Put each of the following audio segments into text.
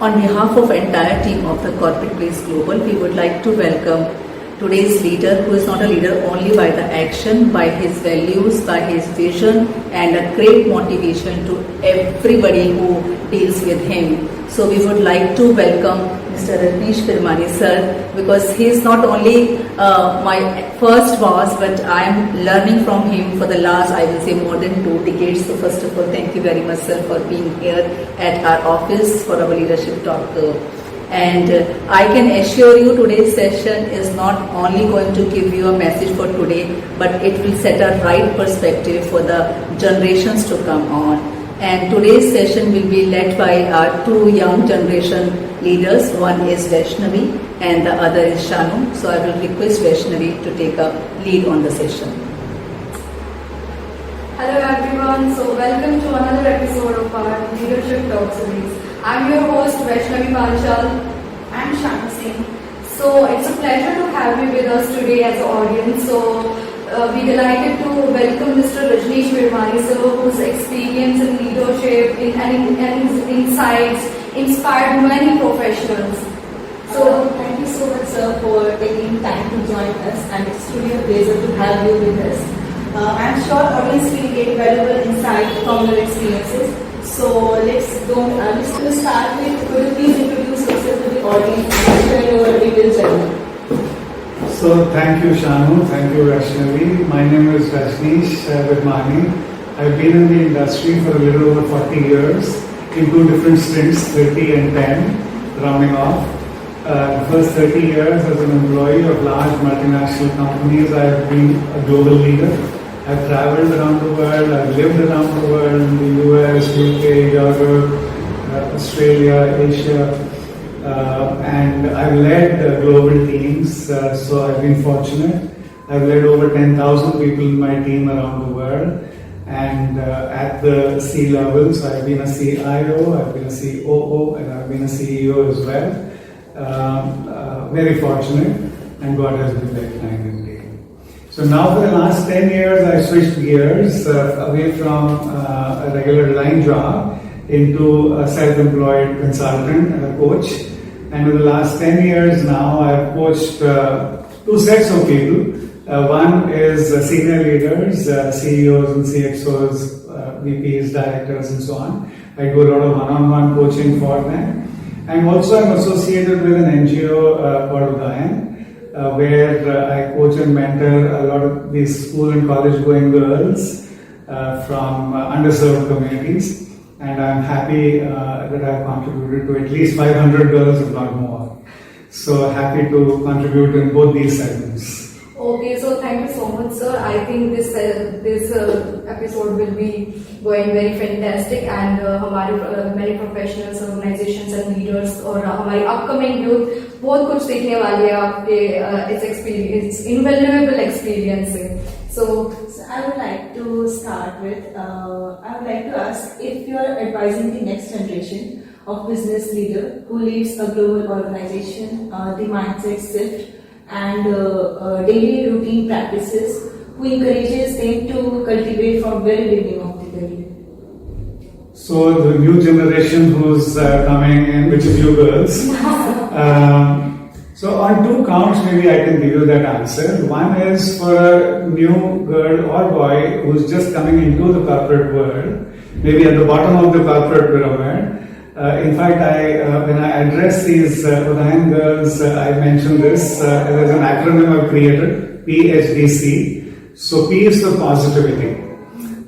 On behalf of entire team of the Corporate Place Global, we would like to welcome today's leader, who is not a leader only by the action, by his values, by his vision, and a great motivation to everybody who deals with him. So we would like to welcome Mr. Rajnish Virmani sir, because he is not only my first boss, but I am learning from him for the last, I will say, more than 2 decades. So first of all, thank you very much sir for being here at our office for our leadership talk. And I can assure you today's session is not only going to give you a message for today, but it will set a right perspective for the generations to come on. And today's session will be led by our 2 young generation leaders. One is Vaishnavi and the other is Shanu. So I will request Vaishnavi to take a lead on the session. Hello everyone, so welcome to another episode of our Leadership Talk series. I'm your host Vaishnavi Panchal. I'm Shanu Singh. So it's a pleasure to have you with us today as an audience. So we're delighted to welcome Mr. Rajnish Virmani sir, whose experience in leadership and his insights inspired many professionals. So thank you so much sir for taking time to join us, and it's truly a pleasure to have you with us. I'm sure audience will get valuable insight from your experiences. So let's start with, could you please introduce yourself to the audience and share your detailed journey? So thank you Shanu, thank you Vaishnavi. My name is Rajnish Virmani. I've been in the industry for a little over 40 years in 2 different stints, 30 and 10, rounding off. The first 30 years as an employee of large multinational companies, I've been a global leader. I've traveled around the world, I've lived around the world in the US, UK, Europe, Australia, Asia. And I've led global teams, so I've been fortunate. I've led over 10,000 people in my team around the world, and at the C level, so I've been a CIO, I've been a COO, and I've been a CEO as well. Very fortunate, and God has been very kind indeed. So now for the last 10 years, I switched gears away from a regular line job into a self-employed consultant and a coach. And in the last 10 years now, I've coached 2 sets of people. One is senior leaders, CEOs and CXOs, VPs, directors and so on. I do a lot of one-on-one coaching for them. And also I'm associated with an NGO called Udayan, where I coach and mentor a lot of these school and college going girls from underserved communities. And I'm happy that I've contributed to at least 500 girls, if not more. So happy to contribute in both these segments. Okay, so thank you so much sir. I think this episode will be going very fantastic, and हमारे many professionals, organizations and leaders और हमारी upcoming youth बहुत कुछ सीखने वाली है आपके इस experience, invaluable experience से. So I would like to start with, I would like to ask if you are advising the next generation of business leader who leads a global organization, the mindset shift and daily routine practices, who encourages them to cultivate from very beginning of the career. So the new generation who's coming in, which is you girls. So on 2 counts, maybe I can give you that answer. One is for a new girl or boy who's just coming into the corporate world, maybe at the bottom of the corporate pyramid. In fact, when I address these Udayan girls, I mention this as an acronym I've created, PHDC. So P is for positivity.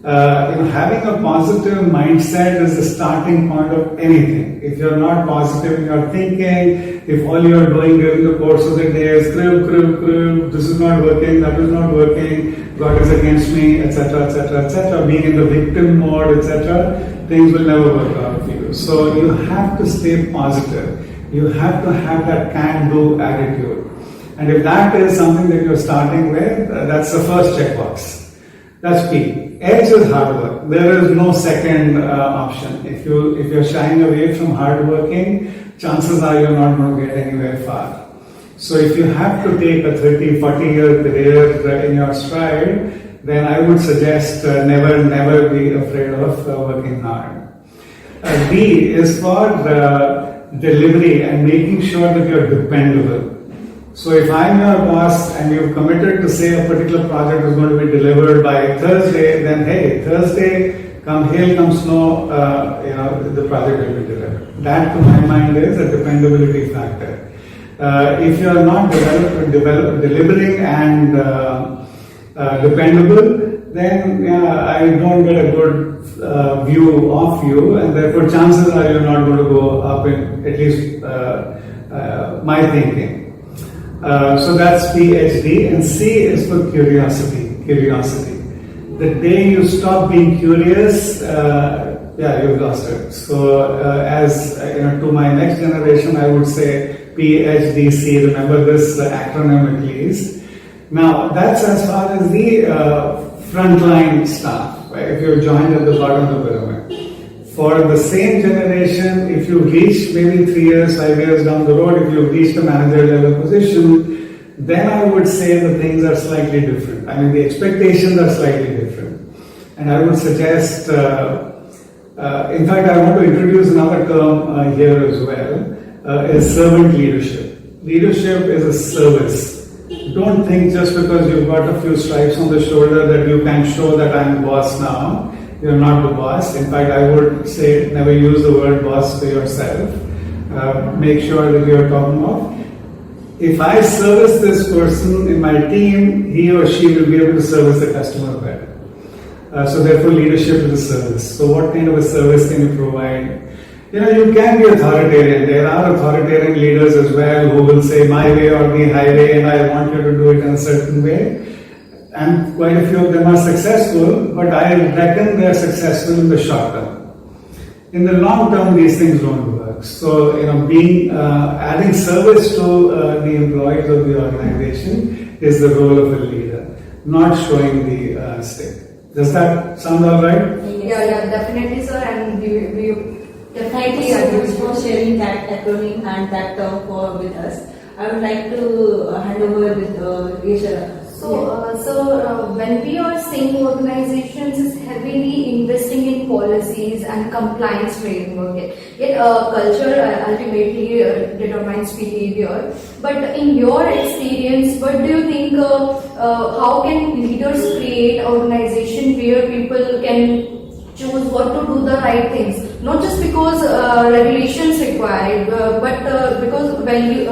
Having a positive mindset is the starting point of anything. If you're not positive in your thinking, if all you're doing during the course of the day is crib, this is not working, that is not working, God is against me, etc., etc., etc., being in the victim mode, etc., things will never work out for you. So you have to stay positive. You have to have that can-do attitude. And if that is something that you're starting with, that's the first checkbox. That's P. H is hard work. There is no second option. If you're shying away from hard working, chances are you're not going to get anywhere far. So if you have to take a 30, 40-year career in your stride, then I would suggest never be afraid of working hard. D is for delivery and making sure that you're dependable. So if I'm your boss and you've committed to say a particular project is going to be delivered by Thursday, then hey, Thursday, come hail, come snow, the project will be delivered. That to my mind is a dependability factor. If you are not delivering and dependable, then I don't get a good view of you, and therefore chances are you're not going to go up in at least my thinking. So that's PhD, and C is for curiosity. Curiosity. The day you stop being curious, you've lost it. So to my next generation, I would say PhDC. Remember this acronym at least. Now that's as far as the frontline staff. Right? If you're joined at the bottom of the pyramid. For the same generation, if you reach maybe 3 years, 5 years down the road, if you've reached a manager level position, then I would say the things are slightly different. I mean, the expectations are slightly different. And I would suggest, in fact, I want to introduce another term here as well, is servant leadership. Leadership is a service. Don't think just because you've got a few stripes on the shoulder that you can show that I'm boss now. You're not the boss. In fact, I would say never use the word boss to yourself. Make sure that you're talking of. If I service this person in my team, he or she will be able to service the customer better. So therefore, leadership is a service. So what kind of a service can you provide? You can be authoritarian. There are authoritarian leaders as well who will say my way or the highway, and I want you to do it in a certain way. And quite a few of them are successful, but I reckon they are successful in the short term. In the long term, these things don't work. So, adding service to the employees of the organization is the role of a leader, not showing the stick. Does that sound all right? Yeah, definitely, sir. And we Thank you so much for sharing that acronym and that term with us. I would like to hand over with Risha. So, when we are seeing organizations is heavily investing in policies and compliance framework, yet culture ultimately determines behavior. But in your experience, what do you think? How can leaders create organization where people can choose what to do the right things? Not just because regulations require it, but because value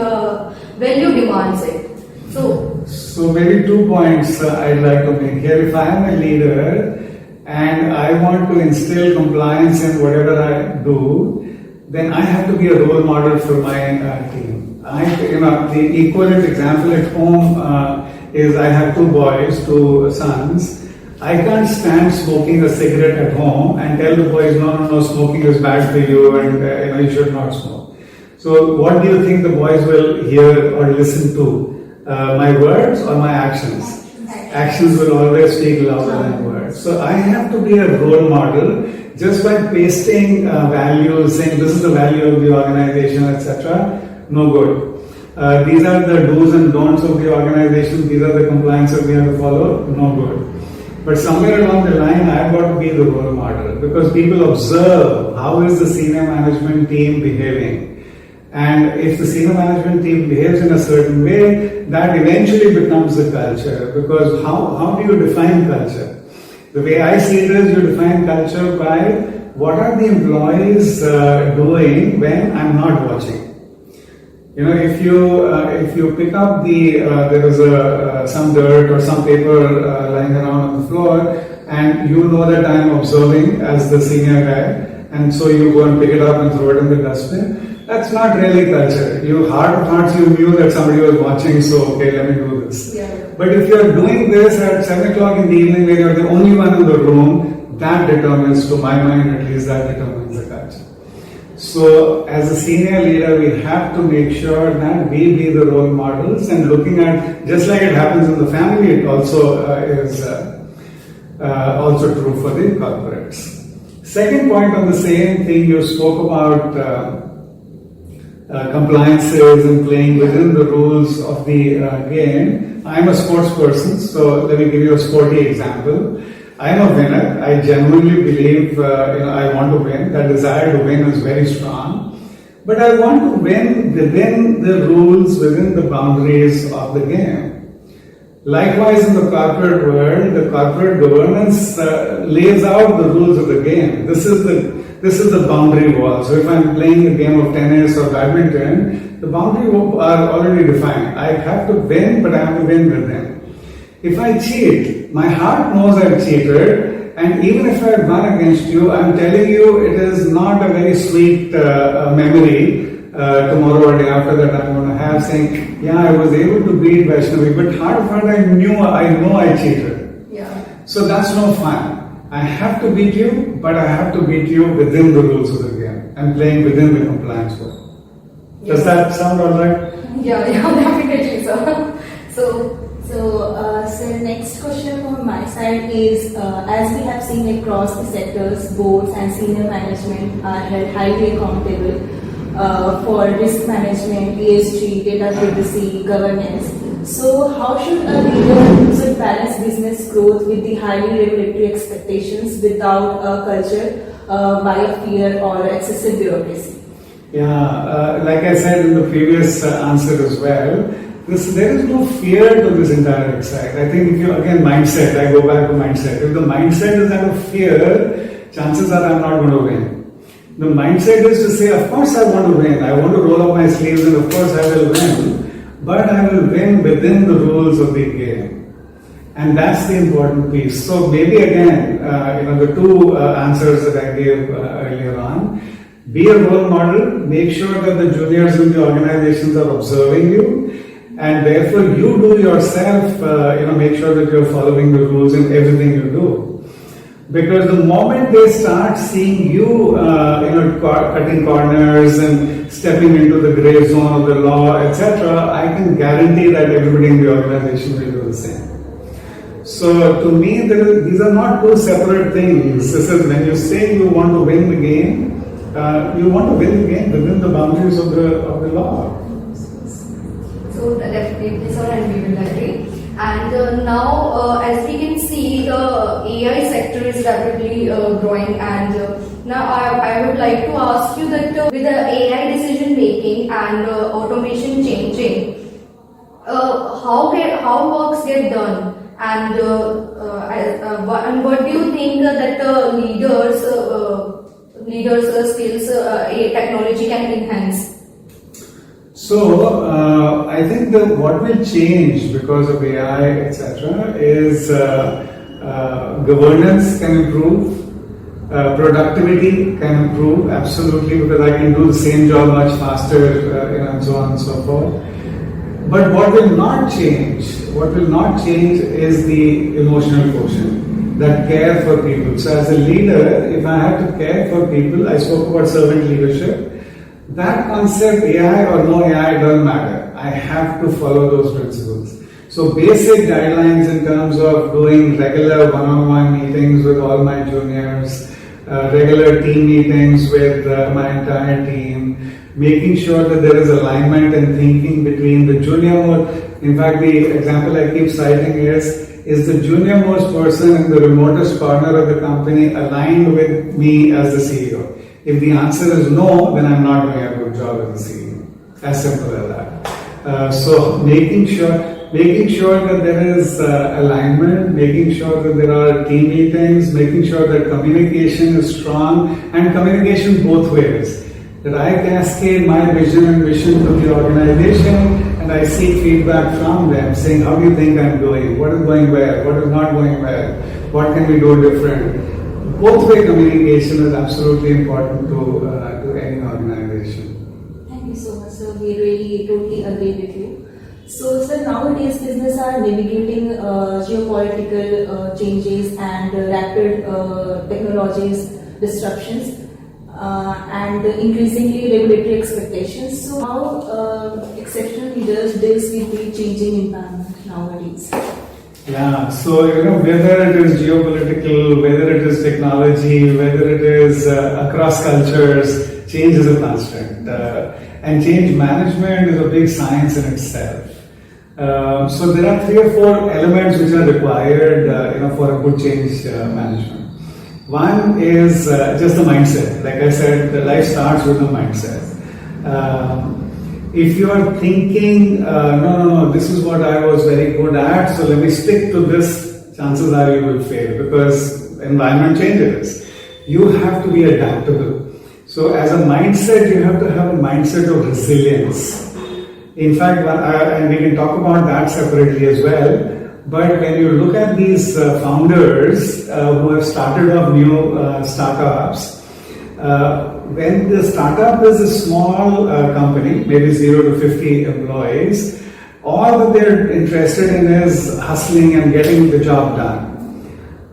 demands it. So maybe 2 points I'd like to make here. If I am a leader and I want to instill compliance in whatever I do, then I have to be a role model for my team. The equivalent example at home is I have 2 boys, 2 sons. I can't stand smoking a cigarette at home and tell the boys, no, smoking is bad for you and you should not smoke. So what do you think the boys will hear or listen to? My words or my actions? Actions will always speak louder than words. So I have to be a role model just by pasting values, saying this is the value of the organization, etc. No good. These are the do's and don'ts of the organization. These are the compliance that we have to follow. No good. But somewhere along the line, I've got to be the role model because people observe how is the senior management team behaving. And if the senior management team behaves in a certain way, that eventually becomes the culture. Because how do you define culture? The way I see it is you define culture by what are the employees doing when I'm not watching. If you pick up there is some dirt or some paper lying around on the floor, and you know that I'm observing as the senior guy, and so you go and pick it up and throw it in the dustbin. That's not really culture. Heart of hearts, you knew that somebody was watching, so okay, let me do this. Yeah. But if you're doing this at 7 o'clock in the evening when you're the only one in the room, that determines, to my mind at least, that determines the culture. So as a senior leader, we have to make sure that we be the role models and looking at, just like it happens in the family, it also is also true for the corporates. Second point on the same thing, you spoke about compliances and playing within the rules of the game. I'm a sports person, so let me give you a sporty example. I'm a winner. I genuinely believe I want to win. That desire to win is very strong. but I want to win within the rules, within the boundaries of the game. Likewise, in the corporate world, the corporate governance lays out the rules of the game. This is the boundary wall. So if I'm playing a game of tennis or badminton, the boundaries are already defined. I have to win, but I have to win with them. If I cheat, my heart knows I've cheated, and even if I've won against you, I'm telling you it is not a very sweet memory. Tomorrow or day after that I'm going to have saying, yeah, I was able to beat Vaishnavi, but heart of heart I know I cheated. Yeah. So that's no fun. I have to beat you, but I have to beat you within the rules of the game. I'm playing within the compliance world. Does that sound alright? Yeah, definitely, sir. So, next question from my side is, as we have seen across the sectors, boards and senior management are held highly accountable for risk management, ESG, data privacy, governance. So, how should a leader balance business growth with the highly regulatory expectations without a culture by a fear or excessive bureaucracy? Yeah, like I said in the previous answer as well, there is no fear to this entire exercise. I think if you, again, mindset, I go back to mindset. If the mindset is out of fear, chances are I'm not going to win. The mindset is to say, of course I want to win. I want to roll up my sleeves and of course I will win. But I will win within the rules of the game. And that's the important piece. So maybe again, the two answers that I gave earlier on. Be a role model. Make sure that the juniors in the organizations are observing you. And therefore you do yourself, make sure that you're following the rules in everything you do. Because the moment they start seeing you, cutting corners and stepping into the gray zone of the law, etc., I can guarantee that everybody in the organization will do the same. So to me, these are not two separate things. This is when you say you want to win the game, you want to win the game within the boundaries of the law. So definitely, sir, and we will agree. And now, as we can see, the AI sector is rapidly growing. And now, I would like to ask you that with the AI decision making and automation changing, how works get done, and what do you think that the leaders' skills technology can enhance? So, I think that what will change because of AI, etc., is governance can improve, productivity can improve, absolutely, because I can do the same job much faster, and so on and so forth. But what will not change is the emotional quotient, that care for people. So, as a leader, if I have to care for people, I spoke about servant leadership. That concept, AI or no AI, doesn't matter. I have to follow those principles. So basic guidelines in terms of doing regular one-on-one meetings with all my juniors, regular team meetings with my entire team, making sure that there is alignment and thinking between the junior most. In fact, the example I keep citing is the junior most person in the remotest corner of the company aligned with me as the CEO? If the answer is no, then I'm not doing a good job as a CEO. As simple as that. So making sure that there is alignment, making sure that there are team meetings, making sure that communication is strong, and communication both ways. That I cascade my vision and mission to the organization, and I seek feedback from them, saying, how do you think I'm doing? What is going well? What is not going well? What can we do different? Both-way communication is absolutely important to any organization. Thank you so much, sir. We really totally agree with you. So, sir, nowadays business are navigating geopolitical changes and rapid technologies disruptions and increasingly regulatory expectations. So, how exceptional leaders deals with the changing environment nowadays? Yeah, so whether it is geopolitical, whether it is technology, whether it is across cultures, change is a constant. And change management is a big science in itself. So there are 3 or 4 elements which are required for a good change management. One is just the mindset. Like I said, the life starts with the mindset. If you are thinking, no, this is what I was very good at, so let me stick to this, chances are you will fail because environment changes. You have to be adaptable. So as a mindset, you have to have a mindset of resilience. In fact, and we can talk about that separately as well, but when you look at these founders who have started off new startups, when the startup is a small company, maybe 0 to 50 employees, all that they're interested in is hustling and getting the job done.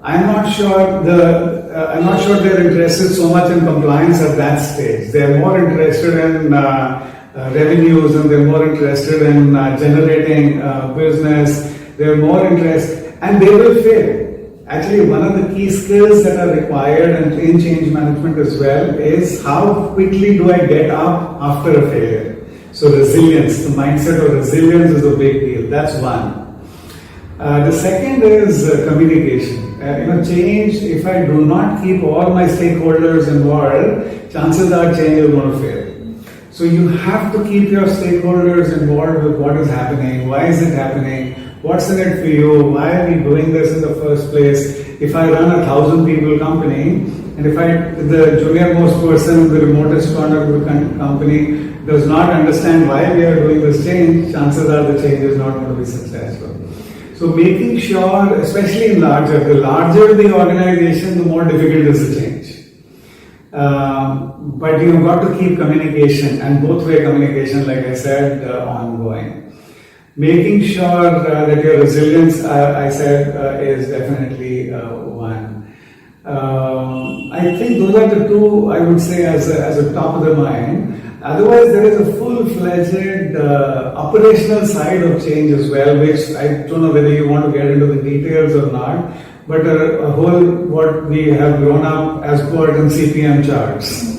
I'm not sure they're interested so much in compliance at that stage. They're more interested in revenues, and they're more interested in generating business. They're more interested, and they will fail. Actually, one of the key skills that are required in change management as well is how quickly do I get up after a failure. So resilience, the mindset of resilience is a big deal. That's one. The second is communication. Change, if I do not keep all my stakeholders involved, chances are change is going to fail. So you have to keep your stakeholders involved with what is happening, why is it happening, what's in it for you, why are we doing this in the first place. If I run 1,000 people company, and if the junior most person, the remotest corner of the company does not understand why we are doing this change, chances are the change is not going to be successful. So making sure, especially in the larger the organization, the more difficult is the change. But you've got to keep communication, and both-way communication, like I said, ongoing. Making sure that your resilience, I said, is definitely one. I think those are the two, I would say, as a top of the mind. Otherwise, there is a full-fledged operational side of change as well, which I don't know whether you want to get into the details or not, but a whole, what we have grown up as called in CPM charts.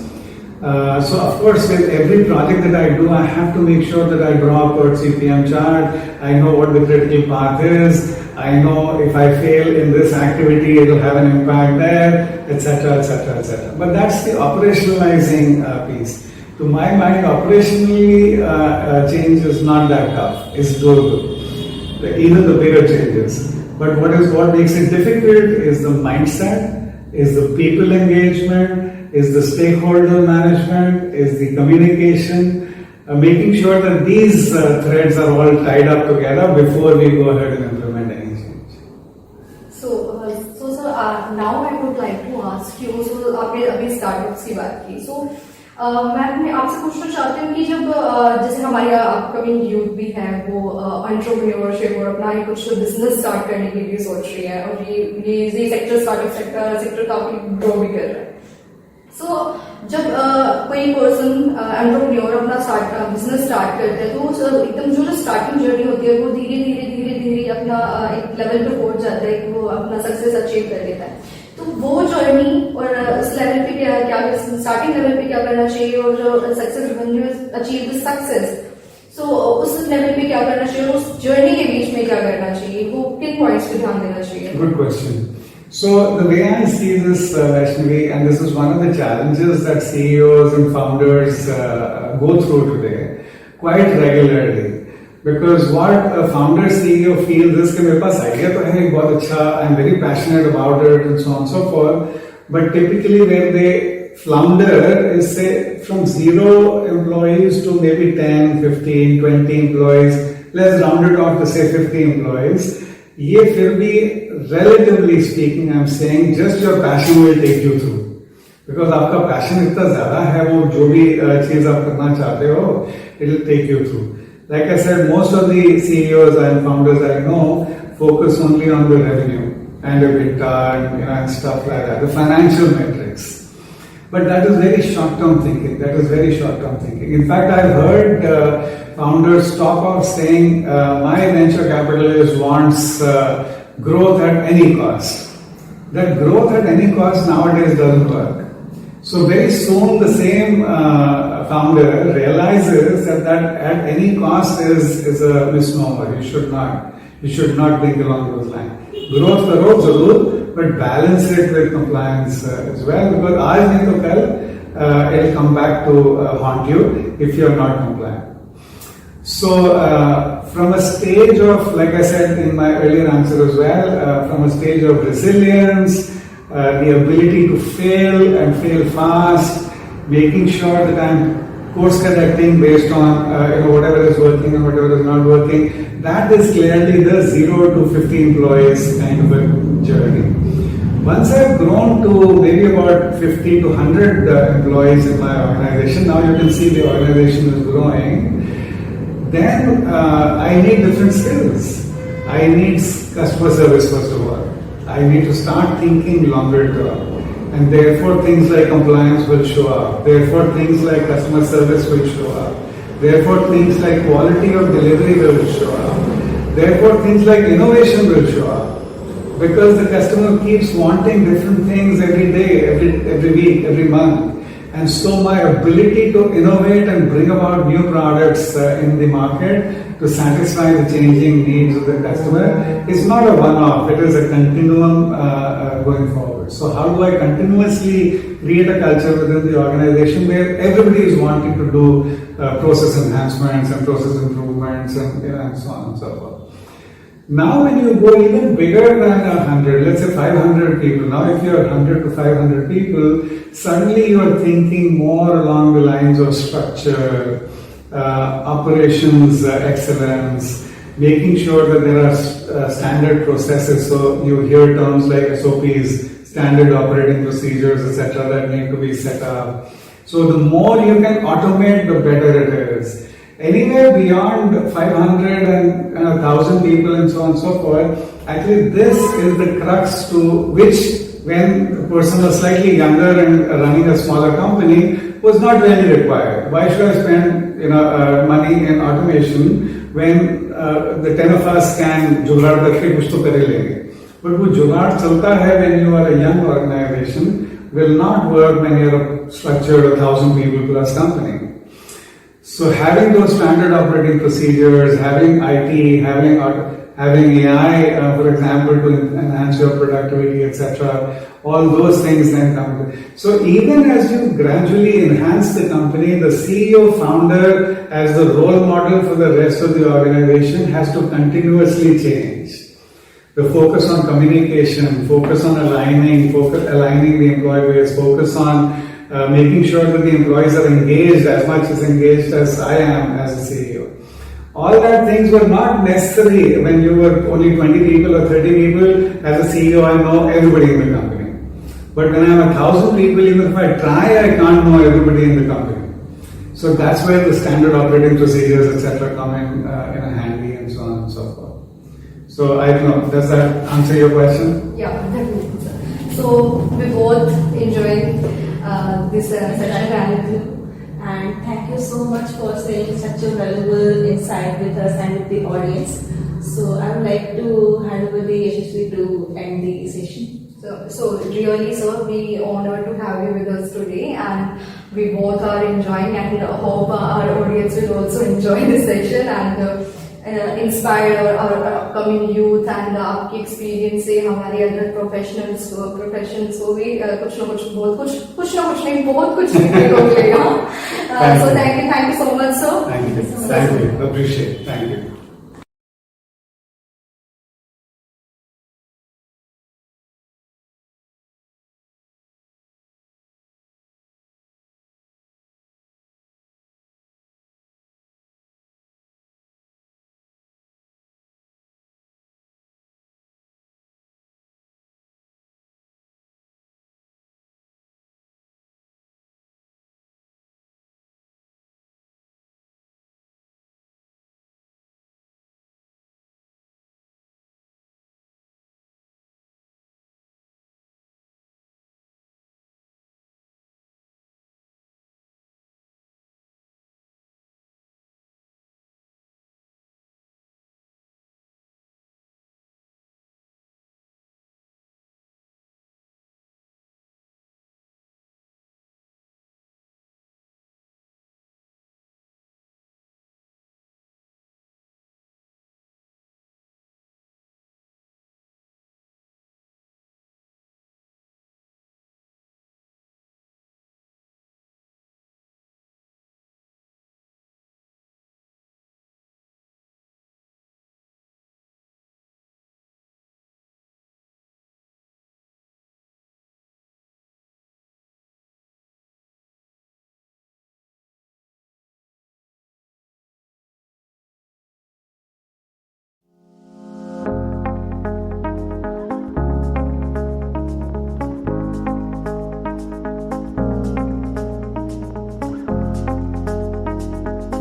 So of course, with every project that I do, I have to make sure that I draw a CPM chart. I know what the critical path is. I know if I fail in this activity, it will have an impact there, etc., etc., etc. But that's the operationalizing piece. To my mind, operationally, change is not that tough. It's doable. Even the bigger changes. But what makes it difficult is the mindset, is the people engagement, is the stakeholder management, is the communication, making sure that these threads are all tied up together before we go ahead and implement any change. So sir, now I would like to ask you, so आपने अभी startups की बात की, so मैं आपसे पूछना चाहती हूँ कि जब जैसे हमारी अपकमिंग यूथ भी है वो एंटरप्रेन्योरशिप और अपना ही कुछ बिजनेस स्टार्ट करने के लिए सोच रही है, और ये सेक्टर स्टार्टअप सेक्टर काफी ग्रो भी कर रहा है. So, जब कोई पर्सन एंटरप्रेन्योर अपना बिजनेस स्टार्ट करते हैं तो एकदम जो स्टार्टिंग जर्नी होती है वो धीरे धीरे अपना एक लेवल पे पहुंच जाता है कि वो अपना सक्सेस अचीव कर लेता है. तो वो जर्नी और उस लेवल पे क्या स्टार्टिंग लेवल पे क्या करना चाहिए, और जो सक्सेस अचीव द सक्सेस, सो उस लेवल पे क्या करना चाहिए, उस जर्नी के बीच में क्या करना चाहिए, वो किन पॉइंट्स पे ध्यान देना चाहिए? Good question. So the way I see this, Vaishnavi, and this is one of the challenges that CEOs and founders go through today quite regularly. Because what a founder CEO feels is कि मेरे पास idea तो है बहुत अच्छा, I'm very passionate about it and so on and so forth. But typically where they flounder is say from 0 employees to maybe 10, 15, 20 employees. Let's round it off to say 50 employees. ये फिर भी relatively speaking, I'm saying just your passion will take you through. Because आपका passion इतना ज़्यादा है, वो जो भी चीज़ आप करना चाहते हो, it will take you through. Like I said, most of the CEOs and founders I know focus only on the revenue and EBITDA and stuff like that, the financial metrics. But that is very short-term thinking. In fact, I've heard founders talk of saying, my venture capitalist wants growth at any cost. That growth at any cost nowadays doesn't work. So very soon the same founder realizes that at any cost is a misnomer. You should not think along those lines. Growth करो जरूर, but balance it with compliance as well. Because आज नहीं तो कल it'll come back to haunt you if you're not compliant. So, from a stage of, like I said in my earlier answer as well, from a stage of resilience, the ability to fail and fail fast, making sure that I'm course correcting based on whatever is working and whatever is not working, that is clearly the 0 to 50 employees kind of a journey. Once I've grown to maybe about 50 to 100 employees in my organization, now you can see the organization is growing. Then I need different skills. I need customer service first of all. I need to start thinking longer term. And therefore things like compliance will show up. Therefore things like customer service will show up. Therefore things like quality of delivery will show up. Therefore things like innovation will show up. Because the customer keeps wanting different things every day, every week, every month. And so my ability to innovate and bring about new products in the market to satisfy the changing needs of the customer is not a one-off, it is a continuum going forward. So how do I continuously create a culture within the organization where everybody is wanting to do process enhancements and process improvements and so on and so forth. Now when you go even bigger than 100, let's say 500 people, now if you are 100 to 500 people, suddenly you are thinking more along the lines of structure, operations excellence, making sure that there are standard processes. So you hear terms like SOPs, standard operating procedures, etc. that need to be set up. So the more you can automate, the better it is. Anywhere beyond 500 and 1,000 people and so on and so forth, actually this is the crux to which, when the person was slightly younger and running a smaller company, was not really required. Why should I spend money in automation when the 10 of us can जुगाड़ करके कुछ तो कर ही लेंगे? But वो जुगाड़ चलता है when you are a young organization, will not work when you are a structured 1,000 people plus company. So having those standard operating procedures, having IT, having AI, for example, to enhance your productivity, etc., all those things then come. So even as you gradually enhance the company, the CEO founder as the role model for the rest of the organization has to continuously change. The focus on communication, focus on aligning the employee base, focus on making sure that the employees are engaged as much as engaged as I am as a CEO. All that things were not necessary when you were only 20 people or 30 people. As a CEO, I know everybody in the company. But when I'm 1,000 people, even if I try, I can't know everybody in the company. So that's where the standard operating procedures, etc., come in handy and so on and so forth. So I don't know, does that answer your question? Yeah, definitely. So we both enjoyed this session with you. And thank you so much for sharing such a valuable insight with us and with the audience. So I would like to hand over the Yashasvi to end the session. So really, sir, we honored to have you with us today, and we both are enjoying, and hope our audience will also enjoy this session and inspire our upcoming youth and आपकी experience से हमारे other professions को भी कुछ ना कुछ नहीं बहुत कुछ सीखने को मिलेगा. So thank you so much, sir. Thank you. Appreciate. Thank you.